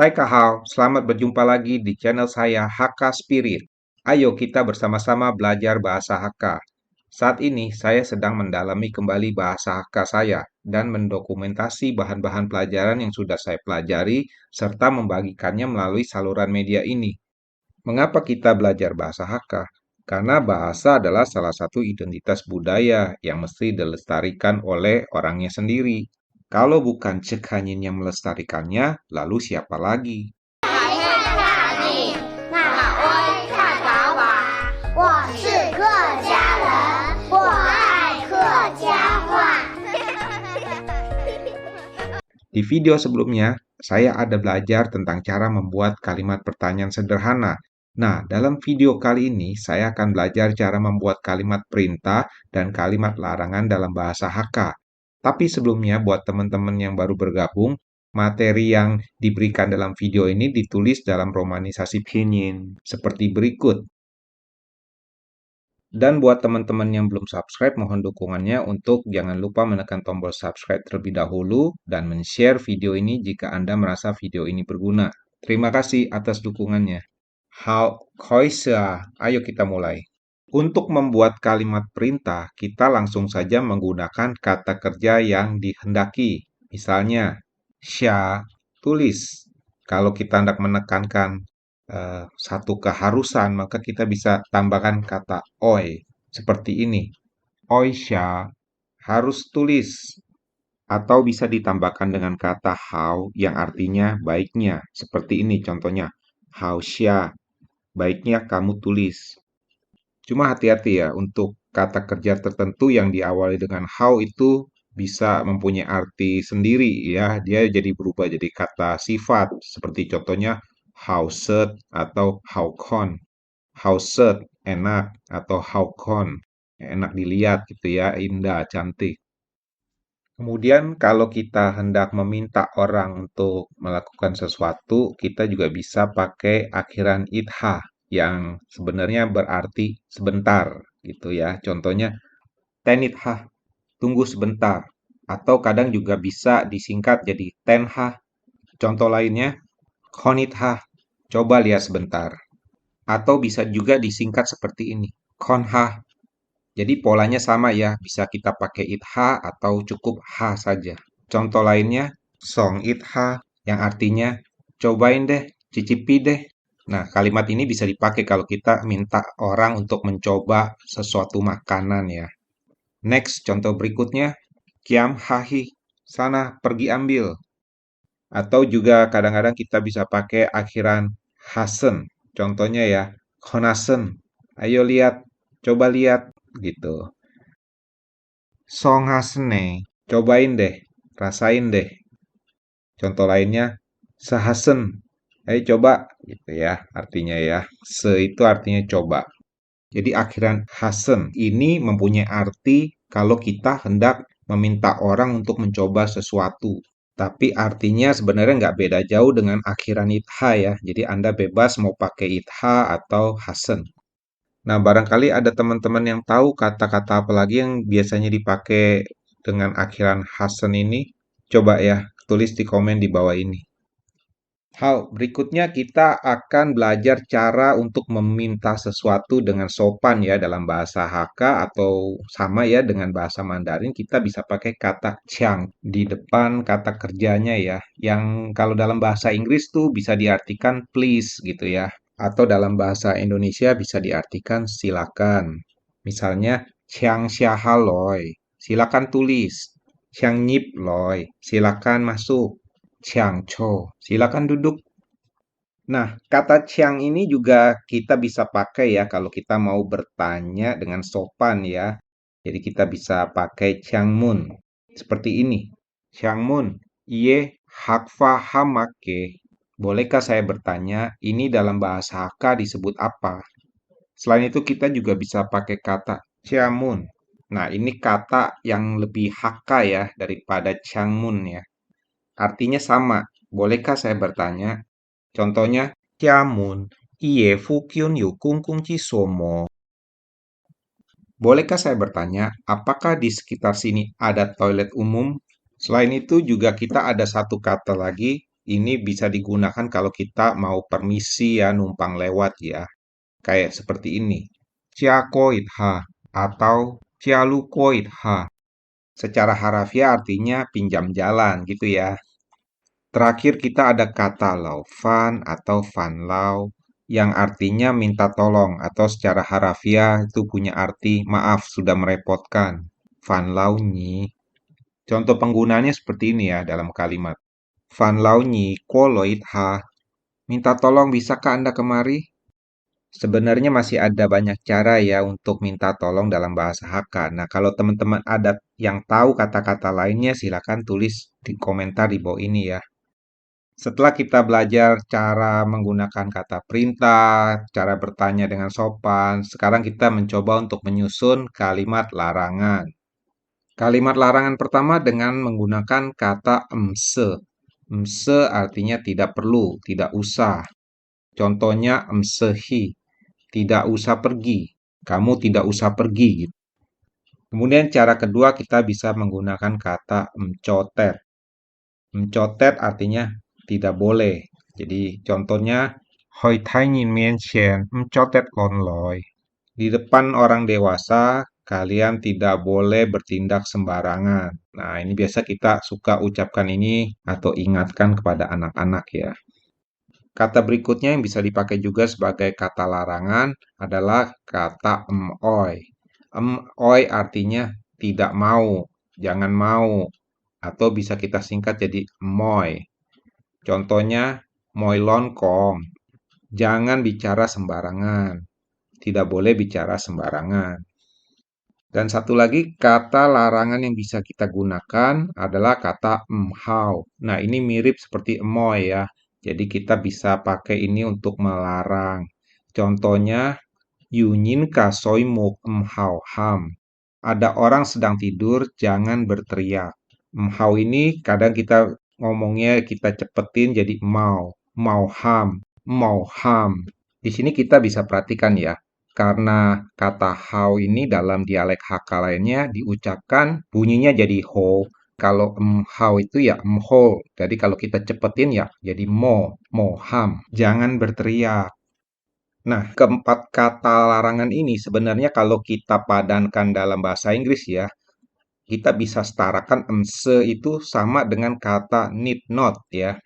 Hai Kahal, selamat berjumpa lagi di channel saya Hakka Spirit. Ayo kita bersama-sama belajar bahasa Hakka. Saat ini saya sedang mendalami kembali bahasa Hakka saya dan mendokumentasi bahan-bahan pelajaran yang sudah saya pelajari serta membagikannya melalui saluran media ini. Mengapa kita belajar bahasa Hakka? Karena bahasa adalah salah satu identitas budaya yang mesti dilestarikan oleh orangnya sendiri. Kalau bukan Cekhanyin yang melestarikannya, lalu siapa lagi? 还是大地，那我看法瓦，我是客家人，我爱客家话。 Di video sebelumnya, saya ada belajar tentang cara membuat kalimat pertanyaan sederhana. Nah, dalam video kali ini, saya akan belajar cara membuat kalimat perintah dan kalimat larangan dalam bahasa Hakka. Tapi sebelumnya, buat teman-teman yang baru bergabung, materi yang diberikan dalam video ini ditulis dalam romanisasi pinyin, seperti berikut. Dan buat teman-teman yang belum subscribe, mohon dukungannya untuk jangan lupa menekan tombol subscribe terlebih dahulu dan men-share video ini jika Anda merasa video ini berguna. Terima kasih atas dukungannya. Ayo kita mulai. Untuk membuat kalimat perintah, kita langsung saja menggunakan kata kerja yang dihendaki. Misalnya, sya, tulis. Kalau kita hendak menekankan satu keharusan, maka kita bisa tambahkan kata oi, seperti ini. Oisha, harus tulis. Atau bisa ditambahkan dengan kata how yang artinya baiknya. Seperti ini contohnya. Hausya, baiknya kamu tulis. Cuma hati-hati ya, untuk kata kerja tertentu yang diawali dengan how itu bisa mempunyai arti sendiri ya. Dia jadi berubah jadi kata sifat. Seperti contohnya hauset atau haukon. Hauset enak atau haukon enak dilihat gitu ya, indah, cantik. Kemudian kalau kita hendak meminta orang untuk melakukan sesuatu, kita juga bisa pakai akhiran itha yang sebenarnya berarti sebentar gitu ya. Contohnya tenitha, tunggu sebentar. Atau kadang juga bisa disingkat jadi tenha. Contoh lainnya konitha, coba lihat sebentar. Atau bisa juga disingkat seperti ini, konha. Jadi polanya sama ya, bisa kita pakai itha atau cukup ha saja. Contoh lainnya, song itha, yang artinya cobain deh, cicipi deh. Nah, kalimat ini bisa dipakai kalau kita minta orang untuk mencoba sesuatu makanan ya. Next, contoh berikutnya, kiam hahi, sana pergi ambil. Atau juga kadang-kadang kita bisa pakai akhiran hasen. Contohnya ya, konasen. Ayo lihat, coba lihat gitu. Song hasene, cobain deh, rasain deh. Contoh lainnya, sehasen. Ayo coba gitu ya, artinya ya. Se itu artinya coba. Jadi akhiran hasen ini mempunyai arti kalau kita hendak meminta orang untuk mencoba sesuatu. Tapi artinya sebenarnya nggak beda jauh dengan akhiran itha ya. Jadi Anda bebas mau pakai itha atau hasen. Nah, barangkali ada teman-teman yang tahu kata-kata apa lagi yang biasanya dipakai dengan akhiran hasen ini. Coba ya, tulis di komen di bawah ini. Hal berikutnya kita akan belajar cara untuk meminta sesuatu dengan sopan ya dalam bahasa Hakka atau sama ya dengan bahasa Mandarin kita bisa pakai kata chang di depan kata kerjanya ya. Yang kalau dalam bahasa Inggris tuh bisa diartikan please gitu ya. Atau dalam bahasa Indonesia bisa diartikan silakan. Misalnya chang xia loy, silakan tulis. Chang nyip loy, silakan masuk. Chiang Cho, silakan duduk. Nah, kata Chiang ini juga kita bisa pakai ya kalau kita mau bertanya dengan sopan ya. Jadi kita bisa pakai Chiang Mun. Seperti ini. Chiang Mun, iye hakfa hamake. Bolehkah saya bertanya, ini dalam bahasa Hakka disebut apa? Selain itu kita juga bisa pakai kata Chiang Mun. Nah, ini kata yang lebih Hakka ya daripada Chiang Mun ya. Artinya sama. Bolehkah saya bertanya? Contohnya, Tiamun, iye fukyun yu kungkung somo. Bolehkah saya bertanya, apakah di sekitar sini ada toilet umum? Selain itu juga kita ada satu kata lagi, Ini bisa digunakan kalau kita mau permisi ya, numpang lewat ya. Kayak seperti ini. Cia koit ha atau cia lu koit ha. Secara harafiah artinya pinjam jalan gitu ya. Terakhir kita ada kata laufan atau fanlau yang artinya minta tolong atau secara harafiah itu punya arti maaf sudah merepotkan. Fanlau nyi. Contoh penggunaannya seperti ini ya dalam kalimat. Fanlau nyi koloit ha. Minta tolong bisakah Anda kemari? Sebenarnya masih ada banyak cara ya untuk minta tolong dalam bahasa Hakka. Nah, kalau teman-teman ada yang tahu kata-kata lainnya, silakan tulis di komentar di bawah ini ya. Setelah kita belajar cara menggunakan kata perintah, cara bertanya dengan sopan, sekarang kita mencoba untuk menyusun kalimat larangan. Kalimat larangan pertama dengan menggunakan kata emse. Emse artinya tidak perlu, tidak usah. Contohnya emsehi, tidak usah pergi. Kamu tidak usah pergi gitu. Kemudian cara kedua kita bisa menggunakan kata emcotet. Mencotet artinya tidak boleh. Jadi contohnya hoi tai nhìn mian xian mencotet lon loi. Di depan orang dewasa kalian tidak boleh bertindak sembarangan. Nah, ini biasa kita suka ucapkan ini atau ingatkan kepada anak-anak ya. Kata berikutnya yang bisa dipakai juga sebagai kata larangan adalah kata emoi. Emoi artinya tidak mau, jangan mau, atau bisa kita singkat jadi moi. Contohnya, moi lonkong, jangan bicara sembarangan, tidak boleh bicara sembarangan. Dan satu lagi kata larangan yang bisa kita gunakan adalah kata emhau. Nah, ini mirip seperti emoy ya. Jadi kita bisa pakai ini untuk melarang. Contohnya, yunyin ka soimuk emhau ham. Ada orang sedang tidur, jangan berteriak. Emhau ini kadang kita ngomongnya kita cepetin jadi mau ham. Di sini kita bisa perhatikan ya, karena kata hau ini dalam dialek Hakka lainnya diucapkan bunyinya jadi ho. Kalau hau itu ya emho. Jadi kalau kita cepetin ya jadi mo ham. Jangan berteriak. Nah, keempat kata larangan ini sebenarnya kalau kita padankan dalam bahasa Inggris ya, kita bisa setarakan emse itu sama dengan kata need not ya.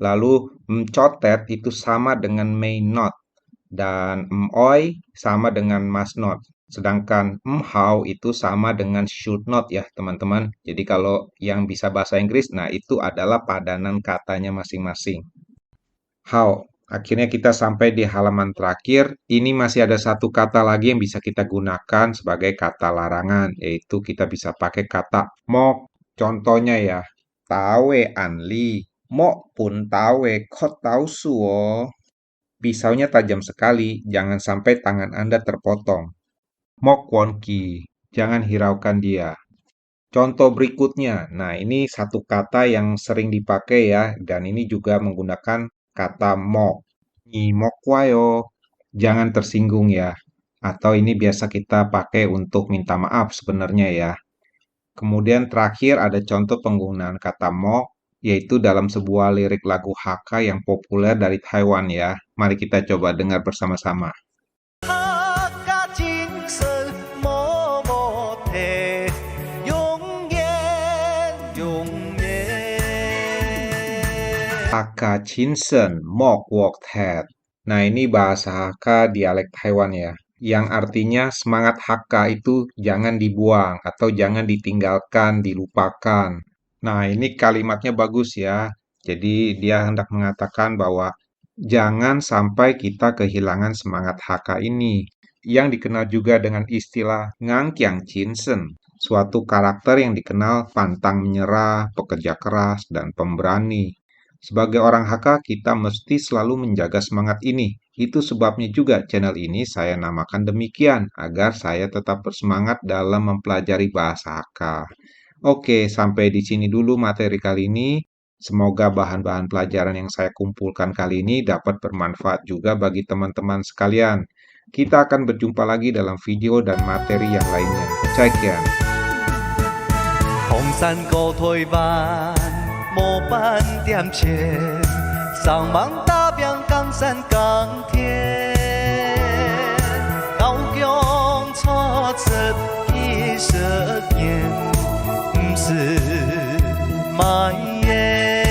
Lalu mencotet itu sama dengan may not. Dan emoi sama dengan must not. Sedangkan emhau itu sama dengan should not ya teman-teman. Jadi kalau yang bisa bahasa Inggris, nah itu adalah padanan katanya masing-masing. How. Akhirnya kita sampai di halaman terakhir. Ini masih ada satu kata lagi yang bisa kita gunakan sebagai kata larangan, yaitu kita bisa pakai kata mok. Contohnya ya, tawe anli, mok pun tawe kot tau suo. Pisaunya tajam sekali, jangan sampai tangan Anda terpotong. Mok won ki, jangan hiraukan dia. Contoh berikutnya, nah ini satu kata yang sering dipakai ya, dan ini juga menggunakan kata mok. Ni mok wayo, jangan tersinggung ya. Atau ini biasa kita pakai untuk minta maaf sebenarnya ya. Kemudian terakhir ada contoh penggunaan kata mok, yaitu dalam sebuah lirik lagu Hakka yang populer dari Taiwan ya. Mari kita coba dengar bersama-sama. Hakka Chinsen Mok Wok Tet. Nah, ini bahasa Hakka dialek Taiwan ya. Yang artinya semangat Hakka itu jangan dibuang atau jangan ditinggalkan, dilupakan. Nah, ini kalimatnya bagus ya. Jadi dia hendak mengatakan bahwa jangan sampai kita kehilangan semangat Hakka ini. Yang dikenal juga dengan istilah Ngangkyang Chinsen. Suatu karakter yang dikenal pantang menyerah, pekerja keras, dan pemberani. Sebagai orang Hakka, kita mesti selalu menjaga semangat ini. Itu sebabnya juga channel ini saya namakan demikian, agar saya tetap bersemangat dalam mempelajari bahasa Hakka. Oke, sampai di sini dulu materi kali ini. Semoga bahan-bahan pelajaran yang saya kumpulkan kali ini dapat bermanfaat juga bagi teman-teman sekalian. Kita akan berjumpa lagi dalam video dan materi yang lainnya. Caikian. 末班点钱，上网打拼江山港田，高强错出一色烟，不是埋怨。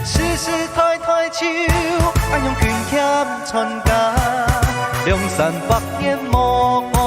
时时抬抬手，安用拳欠传家，梁山北烟莫。